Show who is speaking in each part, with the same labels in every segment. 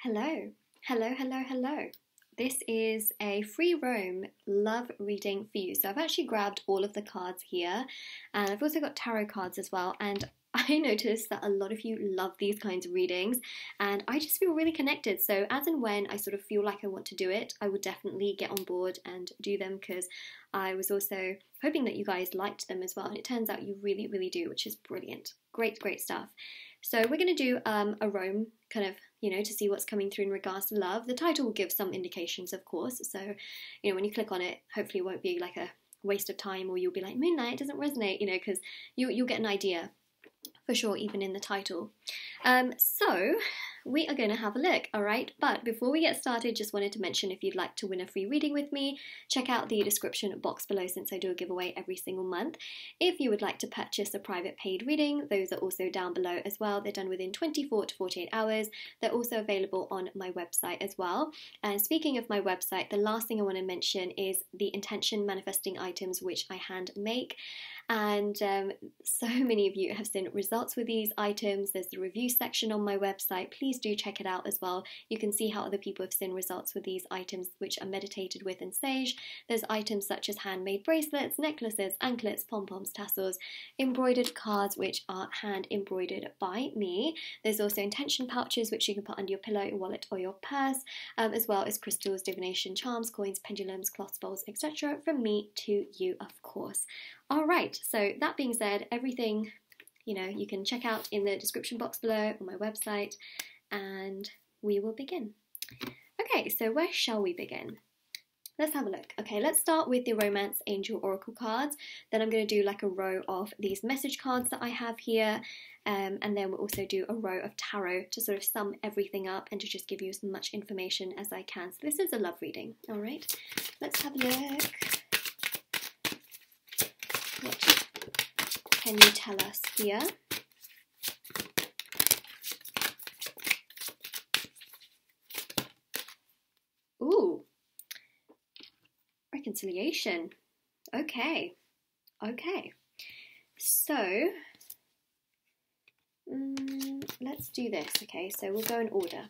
Speaker 1: Hello, hello, hello, hello. This is a free roam love reading for you. So I've actually grabbed all of the cards here, and I've also got tarot cards as well. And I noticed that a lot of you love these kinds of readings, and I just feel really connected. So as and when I sort of feel like I want to do it, I would definitely get on board and do them, because I was also hoping that you guys liked them as well. And it turns out you really, really do, which is brilliant. Great, great stuff. So we're going to do a roam kind of, to see what's coming through in regards to love. The title will give some indications, of course. So, when you click on it, hopefully it won't be like a waste of time, or you'll be like, Moonlight doesn't resonate, because you'll get an idea for sure, even in the title. So we are going to have a look, alright? But before we get started, just wanted to mention, if you'd like to win a free reading with me, check out the description box below, since I do a giveaway every single month. If you would like to purchase a private paid reading, those are also down below as well. They're done within 24 to 48 hours. They're also available on my website as well. And speaking of my website, the last thing I want to mention is the intention manifesting items, which I hand make. And so many of you have seen results with these items. There's the review section on my website. Please do check it out as well. You can see how other people have seen results with these items, which are meditated with in sage. There's items such as handmade bracelets, necklaces, anklets, pom-poms, tassels, embroidered cards, which are hand embroidered by me. There's also intention pouches, which you can put under your pillow, your wallet, or your purse, as well as crystals, divination charms, coins, pendulums, cloth bowls, etc. from me to you, of course. Alright, so that being said, everything, you can check out in the description box below on my website, and we will begin. Okay, so where shall we begin? Let's have a look. Okay, let's start with the Romance Angel Oracle cards. Then I'm going to do like a row of these message cards that I have here, and then we'll also do a row of tarot to sort of sum everything up and to just give you as much information as I can. So this is a love reading, alright? Let's have a look. What can you tell us here? Ooh, reconciliation. Okay, so let's do this. Okay, so we'll go in order.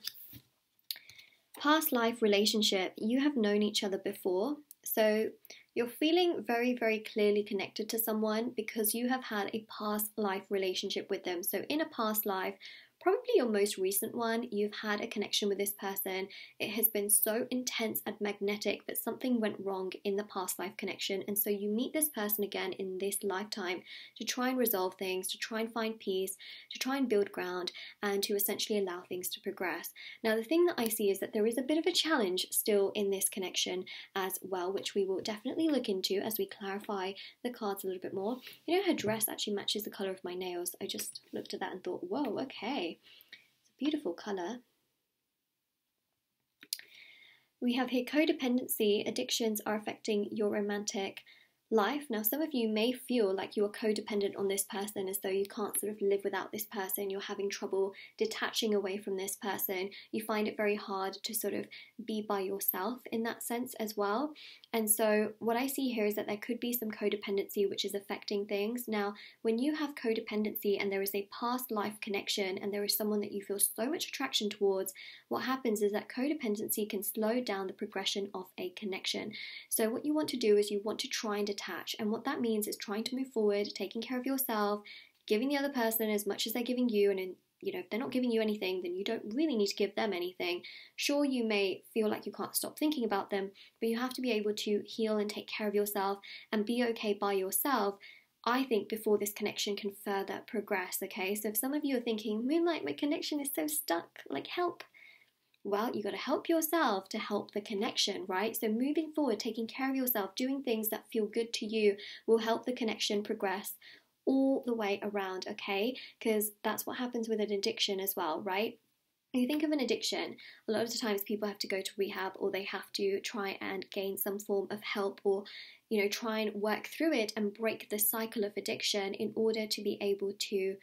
Speaker 1: Past life relationship. You have known each other before, so you're feeling very, very clearly connected to someone because you have had a past life relationship with them. So in a past life, probably your most recent one, you've had a connection with this person. It has been so intense and magnetic, but something went wrong in the past life connection. And so you meet this person again in this lifetime to try and resolve things, to try and find peace, to try and build ground, and to essentially allow things to progress. Now, the thing that I see is that there is a bit of a challenge still in this connection as well, which we will definitely look into as we clarify the cards a little bit more. Her dress actually matches the colour of my nails. I just looked at that and thought, whoa, okay. It's a beautiful colour. We have here codependency. Addictions are affecting your romantic life. Now, some of you may feel like you are codependent on this person, as though you can't sort of live without this person. You're having trouble detaching away from this person. You find it very hard to sort of be by yourself in that sense as well. And so what I see here is that there could be some codependency which is affecting things. Now, when you have codependency and there is a past life connection and there is someone that you feel so much attraction towards, what happens is that codependency can slow down the progression of a connection. So what you want to do is you want to try and detach, and what that means is trying to move forward, taking care of yourself, giving the other person as much as they're giving you, and if they're not giving you anything, then you don't really need to give them anything. Sure, you may feel like you can't stop thinking about them, but you have to be able to heal and take care of yourself and be okay by yourself, I think, before this connection can further progress, okay? So if some of you are thinking, Moonlight, my connection is so stuck, like help. Well, you got to help yourself to help the connection, right? So moving forward, taking care of yourself, doing things that feel good to you will help the connection progress all the way around, okay? Because that's what happens with an addiction as well, right? When you think of an addiction, a lot of the times people have to go to rehab, or they have to try and gain some form of help, or try and work through it and break the cycle of addiction in order to be able to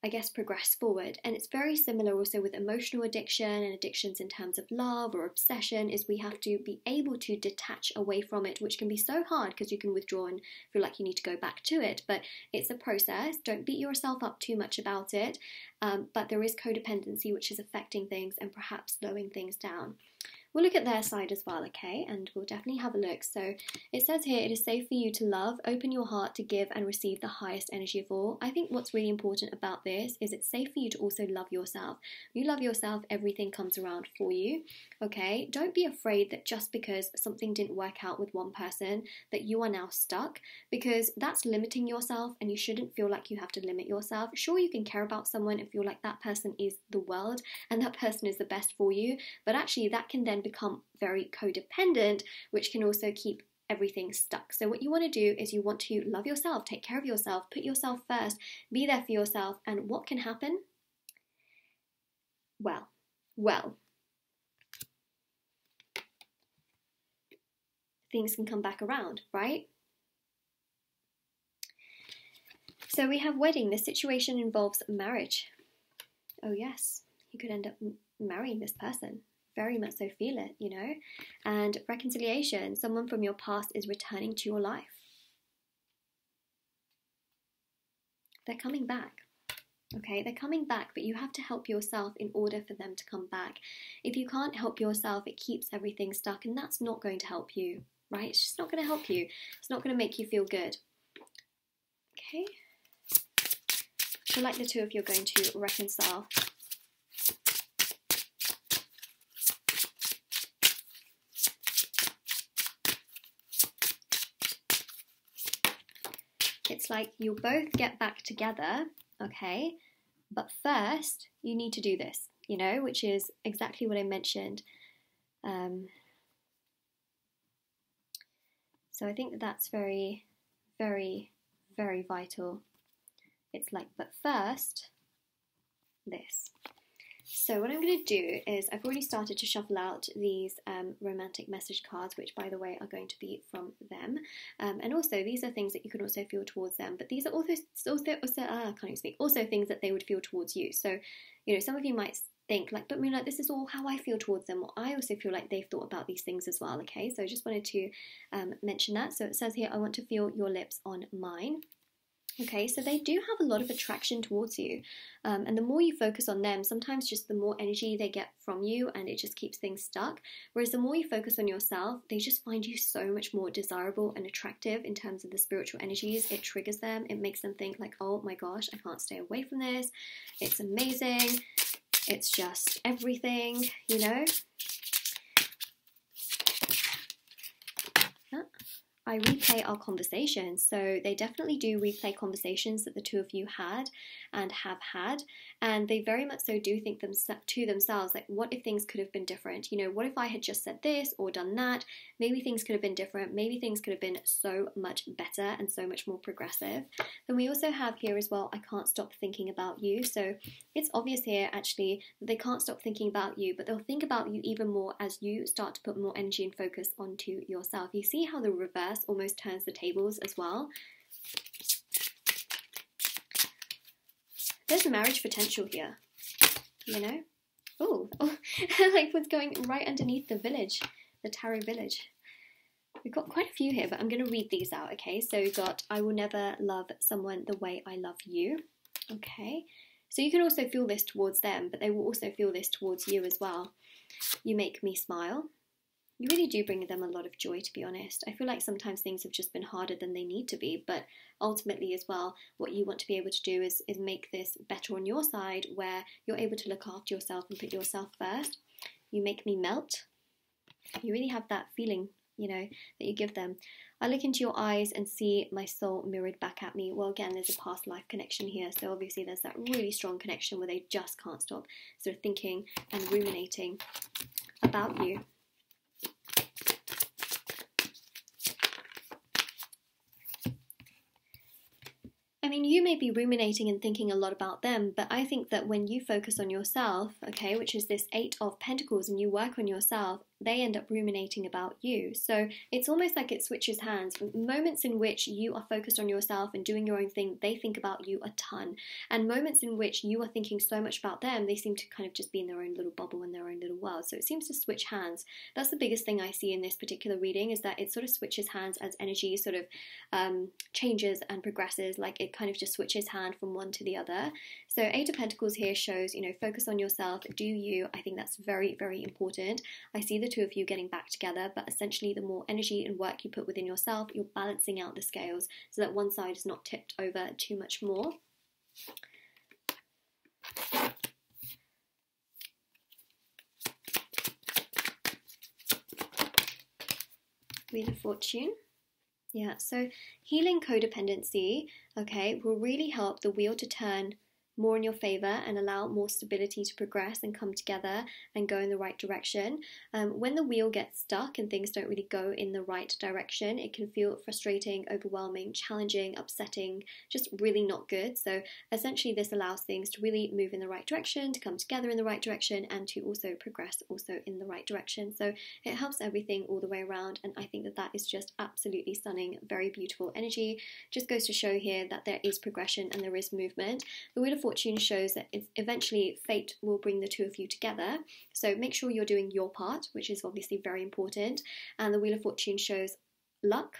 Speaker 1: I guess, progress forward. And it's very similar also with emotional addiction and addictions in terms of love or obsession, is we have to be able to detach away from it, which can be so hard because you can withdraw and feel like you need to go back to it. But it's a process. Don't beat yourself up too much about it. But there is codependency, which is affecting things and perhaps slowing things down. We'll look at their side as well, okay? And we'll definitely have a look. So it says here, it is safe for you to love, open your heart to give and receive the highest energy of all. I think what's really important about this is it's safe for you to also love yourself. When you love yourself, everything comes around for you, okay? Don't be afraid that just because something didn't work out with one person, that you are now stuck, because that's limiting yourself, and you shouldn't feel like you have to limit yourself. Sure, you can care about someone and feel like that person is the world and that person is the best for you, but actually that can then become very codependent, which can also keep everything stuck. So what you want to do is you want to love yourself, take care of yourself, put yourself first, be there for yourself. And what can happen? Well, things can come back around, right? So we have wedding. This situation involves marriage. Oh yes, you could end up marrying this person. Very much so, feel it, you know. And reconciliation, someone from your past is returning to your life. They're coming back, okay? They're coming back, but you have to help yourself in order for them to come back. If you can't help yourself, it keeps everything stuck, and that's not going to help you, right? It's just not going to help you. It's not going to make you feel good. Okay? I feel like the two of you are going to reconcile. It's like you'll both get back together, okay? But first, you need to do this, you know, which is exactly what I mentioned. So I think that that's very, very, very vital. It's like, but first, this. So what I'm going to do is I've already started to shuffle out these romantic message cards, which, by the way, are going to be from them. And also, these are things that you can also feel towards them. But these are also I can't even speak. Also, things that they would feel towards you. So, you know, some of you might think like, but Moonlight, this is all how I feel towards them. Or I also feel like they've thought about these things as well. Okay, so I just wanted to mention that. So it says here, I want to feel your lips on mine. Okay, so they do have a lot of attraction towards you, and the more you focus on them, sometimes just the more energy they get from you, and it just keeps things stuck. Whereas the more you focus on yourself, they just find you so much more desirable and attractive in terms of the spiritual energies. It triggers them. It makes them think like, oh my gosh, I can't stay away from this. It's amazing. It's just everything, you know. I replay our conversations, so they definitely do replay conversations that the two of you had and have had, and they very much so do think to themselves, like, what if things could have been different? You know, what if I had just said this or done that? Maybe things could have been different. Maybe things could have been so much better and so much more progressive. Then we also have here as well, I can't stop thinking about you. So it's obvious here actually that they can't stop thinking about you, but they'll think about you even more as you start to put more energy and focus onto yourself. You see how the reverse almost turns the tables as well. There's marriage potential here, you know. Oh, like what's going right underneath the village, the tarot village. We've got quite a few here, but I'm going to read these out, okay? So we've got, I will never love someone the way I love you, okay? So you can also feel this towards them, but they will also feel this towards you as well. You make me smile. You really do bring them a lot of joy, to be honest. I feel like sometimes things have just been harder than they need to be, but ultimately as well, what you want to be able to do is make this better on your side, where you're able to look after yourself and put yourself first. You make me melt. You really have that feeling, you know, that you give them. I look into your eyes and see my soul mirrored back at me. Well, again, there's a past life connection here, so obviously there's that really strong connection where they just can't stop sort of thinking and ruminating about you. I mean, you may be ruminating and thinking a lot about them, but I think that when you focus on yourself, okay, which is this 8 of Pentacles, and you work on yourself, they end up ruminating about you. So it's almost like it switches hands. Moments in which you are focused on yourself and doing your own thing, they think about you a ton. And moments in which you are thinking so much about them, they seem to kind of just be in their own little bubble, in their own little world. So it seems to switch hands. That's the biggest thing I see in this particular reading, is that it sort of switches hands as energy sort of changes and progresses. Like it kind of just switches hand from one to the other. So Eight of Pentacles here shows, you know, focus on yourself, do you. I think that's very, very important. I see the two of you getting back together, but essentially the more energy and work you put within yourself, you're balancing out the scales so that one side is not tipped over too much more. Wheel of Fortune. Yeah, so healing codependency, okay, will really help the wheel to turn more in your favor and allow more stability to progress and come together and go in the right direction. When the wheel gets stuck and things don't really go in the right direction, it can feel frustrating, overwhelming, challenging, upsetting, just really not good. So essentially this allows things to really move in the right direction, to come together in the right direction, and to also progress also in the right direction. So it helps everything all the way around, and I think that that is just absolutely stunning, very beautiful energy. Just goes to show here that there is progression and there is movement. The Wheel of Fortune shows that eventually fate will bring the two of you together. So make sure you're doing your part, which is obviously very important. And the Wheel of Fortune shows luck,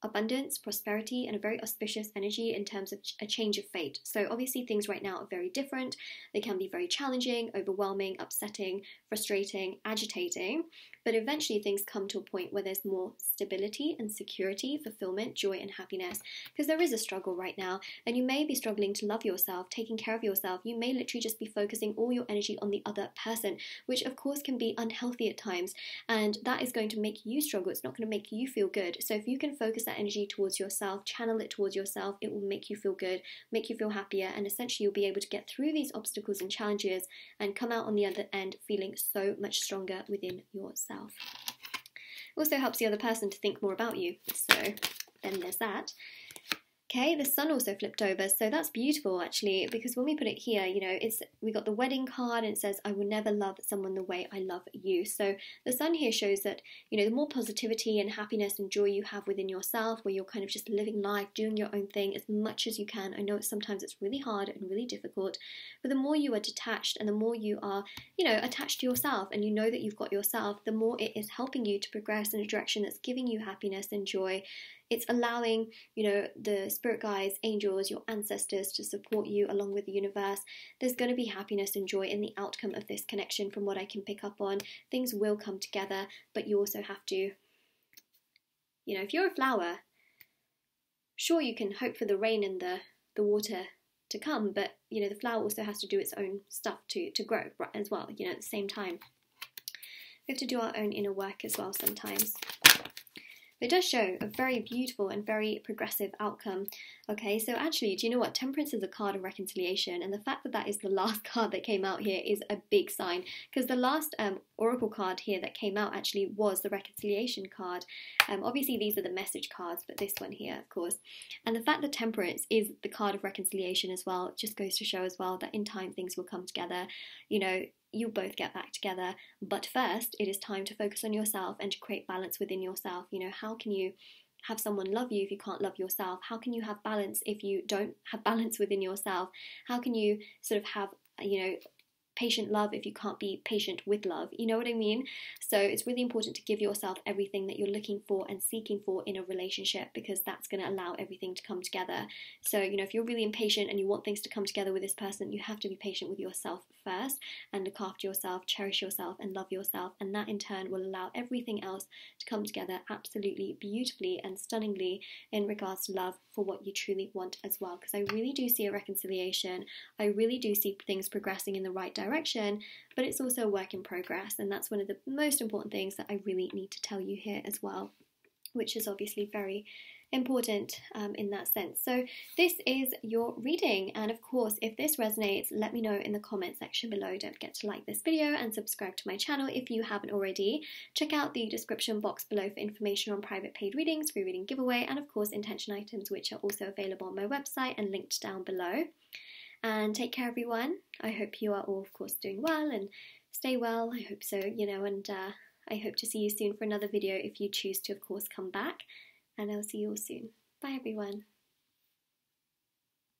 Speaker 1: abundance, prosperity, and a very auspicious energy in terms of a change of fate. So obviously things right now are very different. They can be very challenging, overwhelming, upsetting, frustrating, agitating, but eventually things come to a point where there's more stability and security, fulfillment, joy, and happiness, because there is a struggle right now, and you may be struggling to love yourself, taking care of yourself. You may literally just be focusing all your energy on the other person, which of course can be unhealthy at times, and that is going to make you struggle. It's not going to make you feel good. So if you can focus that energy towards yourself, channel it towards yourself, it will make you feel good, make you feel happier, and essentially you'll be able to get through these obstacles and challenges and come out on the other end feeling so much stronger within yourself. Also helps the other person to think more about you, so then there's that. Okay, the sun also flipped over, so that's beautiful actually, because when we put it here, you know, we got the wedding card and it says, I will never love someone the way I love you. So the sun here shows that, you know, the more positivity and happiness and joy you have within yourself, where you're kind of just living life, doing your own thing as much as you can. I know sometimes it's really hard and really difficult, but the more you are detached and the more you are, you know, attached to yourself and you know that you've got yourself, the more it is helping you to progress in a direction that's giving you happiness and joy. It's allowing, you know, the spirit guides, angels, your ancestors to support you along with the universe. There's going to be happiness and joy in the outcome of this connection from what I can pick up on. Things will come together, but you also have to, you know, if you're a flower, sure, you can hope for the rain and the water to come, but, you know, the flower also has to do its own stuff to grow as well, you know, at the same time. We have to do our own inner work as well sometimes. It does show a very beautiful and very progressive outcome. Okay, so actually, do you know what? Temperance is a card of reconciliation, and the fact that that is the last card that came out here is a big sign, because the last oracle card here that came out actually was the reconciliation card. Obviously, these are the message cards, but this one here, of course. And the fact that Temperance is the card of reconciliation as well just goes to show as well that in time things will come together. You know, you'll both get back together, but first it is time to focus on yourself and to create balance within yourself. You know, how can you have someone love you if you can't love yourself? How can you have balance if you don't have balance within yourself? How can you sort of have, you know, patient love if you can't be patient with love? You know what I mean? So it's really important to give yourself everything that you're looking for and seeking for in a relationship, because that's going to allow everything to come together. So, you know, if you're really impatient and you want things to come together with this person, you have to be patient with yourself first and look after yourself, cherish yourself and love yourself, and that in turn will allow everything else to come together absolutely beautifully and stunningly in regards to love for what you truly want as well. Because I really do see a reconciliation. I really do see things progressing in the right direction, but it's also a work in progress, and that's one of the most important things that I really need to tell you here as well, which is obviously very important in that sense. So this is your reading, and of course if this resonates, let me know in the comment section below. Don't forget to like this video and subscribe to my channel if you haven't already. Check out the description box below for information on private paid readings, free reading giveaway, and of course intention items, which are also available on my website and linked down below. And take care everyone. I hope you are all of course doing well and stay well. I hope so, you know, and I hope to see you soon for another video if you choose to, of course, come back. And I'll see you all soon. Bye, everyone.